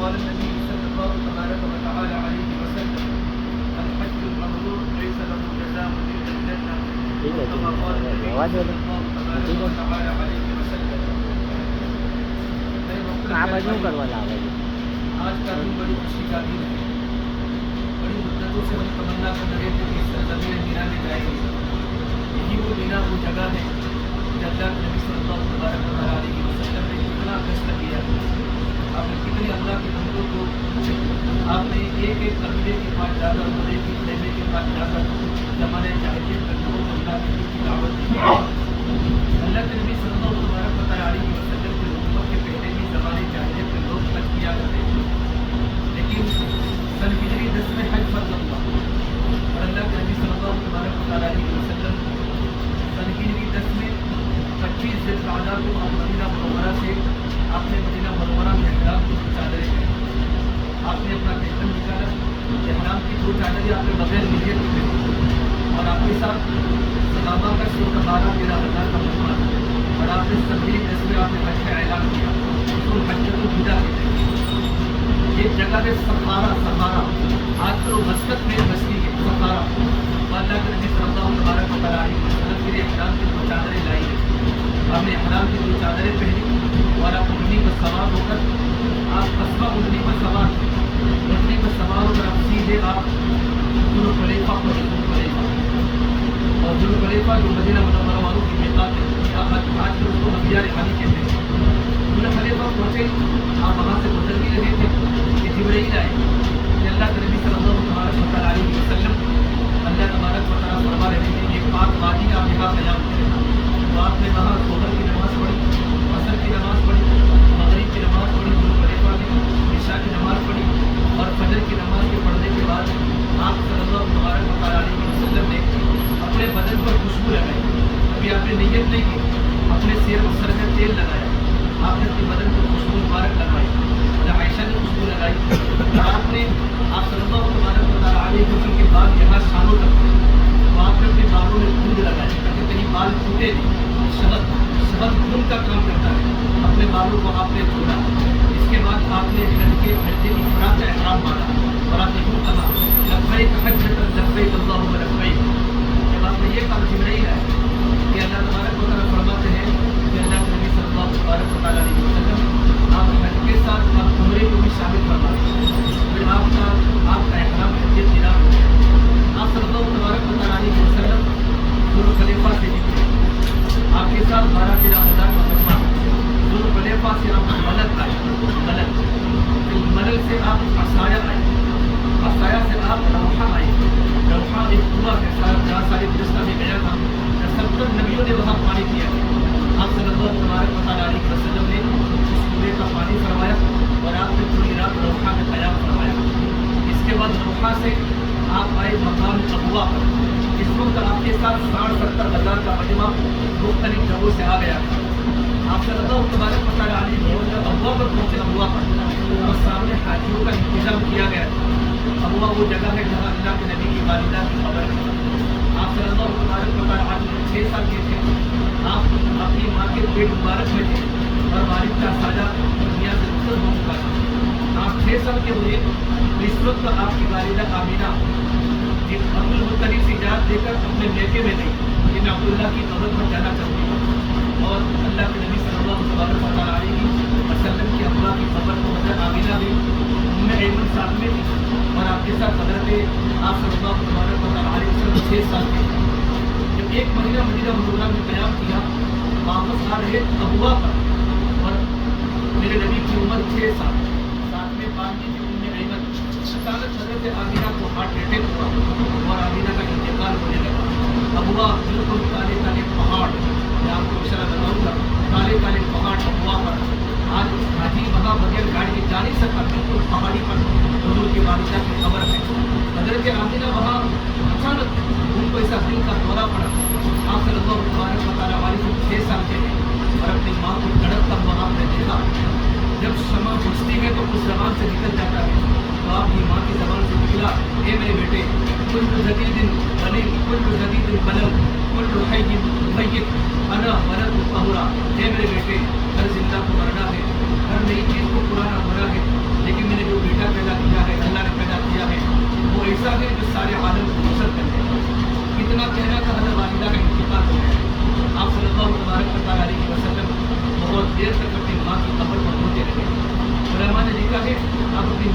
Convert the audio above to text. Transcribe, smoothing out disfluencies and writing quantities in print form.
قال النبي صلى الله تبارك وتعالى عليه وسلم الحج المبرور ليس له جزاء الا الجنه كما قال النبي صلى الله تبارك وتعالى عليه وسلم. آج کا دن بڑی خوشی کا دن ہے. بڑی مدتوں سے ہم تمنا کر رہے تھے کہ اس سرزمین مینا میں جائیں گے. یہی وہ مینا وہ جگہ ہے جب اللہ کے نبی صلی اللہ تبارک علیہ وسلم نے کتنا کشٹ کیا. آپ نے کتنے اللہ کے بندوں کو آپ نے ایک ایک قبیلے کے پاس جا کر ایک ایک خیمے کے پاس جا کر زمانے چاہیے بندوں کو اللہ کے دین کی دعوت دی. اللہ کے نبی صلی اللہ تبارک علیہ وسلم کے حکومت کے پہلے بھی زمانے چاہیے پہ لوگ حج کیا کرتے تھے. لیکن سن ہجری 10 میں حج فرض ہوا اور اللہ کے نبی صلی اللہ تبارک علیہ وسلم سن ہجری 10 میں 25 ذی القعدہ کو آپ مدینہ منورہ سے آپ نے مدینہ منورہ میں احرام کی 2 چادریں پہنی. آپ نے اپنا کیفن نکالا. احرام کی 2 چادریں آپ نے بغیر نیت کی پہنی اور آپ کے ساتھ صحابہ کا 12,000 کا مجموعہ اور آپ نے سن ہجری 10 میں آپ نے حج کا اعلان کیا. اس کو حجۃ الوداع کہتے ہیں. ایک جگہ ہے سخارا. آج تو مسقط میں بستی ہے سخارا. اللہ کے نبی صلی اللہ تبارک علیہ وسلم کے لیے احرام کی 2 چادریں لائی ہیں. آپ نے احرام کی 2 چادریں پہنی اور آپ اونٹنی پر سوار ہو کر آپ قصبہ اونٹنی پر سوار ہو کر آپ سیدھے آپ ذوالحلیفہ اور ذوالحلیفہ جو مدینہ منورہ والوں کی میقات ہے. آج کے اس کو ابیار حالی کہتے ہیں. ذوالحلیفہ پہنچے. آپ وہاں سے گزر بھی رہے تھے کہ جبرائیل آئے کہ اللہ کے نبی صلی اللہ تبارک علیہ وسلم اللہ تبارک و تعالیٰ فرما رہے تھے یہ پاک وادی آپ یہاں قیام کریں. تو آپ نے وہاں ظہر کی نماز پڑھی, عصر کی نماز پڑھی, مغرب کی نماز پڑھی, ذوالحلیفہ میں عشاء کی نماز پڑھی اور فجر کی نماز کے پڑھنے کے بعد آپ صلی اللہ تبارک علیہ وسلم نے اپنے بدن پر خوشبو لگائی. ابھی آپ نے نیت نہیں کی, اپنے سر میں تیل لگایا. آپ نے اپنے بدن پر خوشبو مبارک لگائی. عائشہ نے خوشبو لگائی اور آپ صلی اللہ تبارک علیہ وسلم کے بال یہاں شانوں تک تھے تو آپ نے اپنے بالوں میں گوند لگائی تاکہ کہیں بال ٹوٹے نہیں. شہد خون کا کام کرتا ہے. اپنے بالوں کو آپ نے چھوڑا. اس کے بعد آپ نے لڑکے بھٹے کی خوراک کا احرام مانا اور آپ نے یوں کہا لبیک حجۃ لبیک اللہم لبیک. جب آپ نے یہ کہا جبرائیل آئے کہ اللہ تبارک و تعالیٰ فرماتے ہیں کہ اللہ کے نبی صلی اللہ تبارک علیہ وسلم آپ حج کے ساتھ آپ عمرے کو بھی شامل فرما دیں. پھر آپ کا احرام حجت نظام ہو گیا. آپ صلی اللہ تبارک علیہ وسلم ذوالحلیفہ سے نکلے. آپ کے ساتھ 12,000 کا مجموعہ. ذوالحلیفہ سے آپ ملک آئے. ملک سے آپ عصایہ آئے. عصایہ سے آپ روحہ آئے. روحہ ایک کنواں ہے جہاں سارے فرشتہ میں گیا تھا. 70 نبیوں نے وہاں پانی پیا ہے. آپ صلی اللہ تبارک علیہ وسلم نے اس کنویں کا پانی فرمایا اور آپ نے پوری رات روحہ میں قیام فرمایا. اس کے بعد روحہ سے آپ آئے مقام ابوا پر. اس وقت آپ کے ساتھ 60-70 کا مجمع مختلف جگہوں سے آ گیا. آپ صلی اللہ تبارک علیہ وسلم ابوا پر پہنچے. ابوا پر اور سامنے حاجیوں کا انتظام کیا گیا. ابوا وہ جگہ ہے جہاں اللہ کے نبی کی والدہ کی قبر ہے. آپ صلی اللہ تبارک علیہ 6 سال کے تھے. آپ اپنی ماں کے پیٹ مبارک میں تھے اور والد کا سایہ دنیا سے رخصت ہو چکا تھا. آپ 6 سال کے ہوئے. اس وقت آپ کی والدہ آمینہ عبدالمطلب سے اجازت دے کر اپنے میکے میں گئی کہ میں عبداللہ کی قبر پر جانا چاہتی ہوں. اور اللہ کے نبی صلی اللہ علیہ وسلم کی اماں کی قبر کو حضرت آمینہ میں ایمن ساتھ میں تھی اور آپ کے ساتھ حضرت آپ صلی اللہ علیہ وسلم 6 سال کے. جب 1 مہینہ مدینہ منورہ میں قیام کیا واپس آ رہے ابوا پر اور میرے نبی کی عمر 6 سال. ساتھ میں باقی کی ایمن. اچانک حضرت آمینہ کو ہارٹ اٹیک ہوا اور آمینہ کا انتقال ہونے لگا. ابوا بالکل کالے کالے پہاڑ. میں آپ کو اشارہ بتاؤں گا. کالے کالے پہاڑ ابوا پر. آج حاجی وہاں بغیر گاڑی کے جا نہیں سکتا. بالکل پہاڑی پر حضور کی والدہ کی قبر ہے. حضرت آمینہ وہاں اچانک ان کو ایسا دل کا دورہ پڑا. آپ صلی اللہ تبارک علیہ وسلم 6 سال کے ہیں اور اپنی ماں کو کڑک کر وہاں نے دیکھا. جب شمع بجھتی ہے تو اس زبان سے نکل جاتا ہے. تو آپ کی ماں کی زبان سے نکلا اے میرے بیٹے کل جدید بلل کل جدید بلل کل حی میت انا ولد طہورا. اے میرے بیٹے ہر زندہ کو مرنا ہے, ہر نئی چیز کو پرانا ہونا ہے, لیکن میرے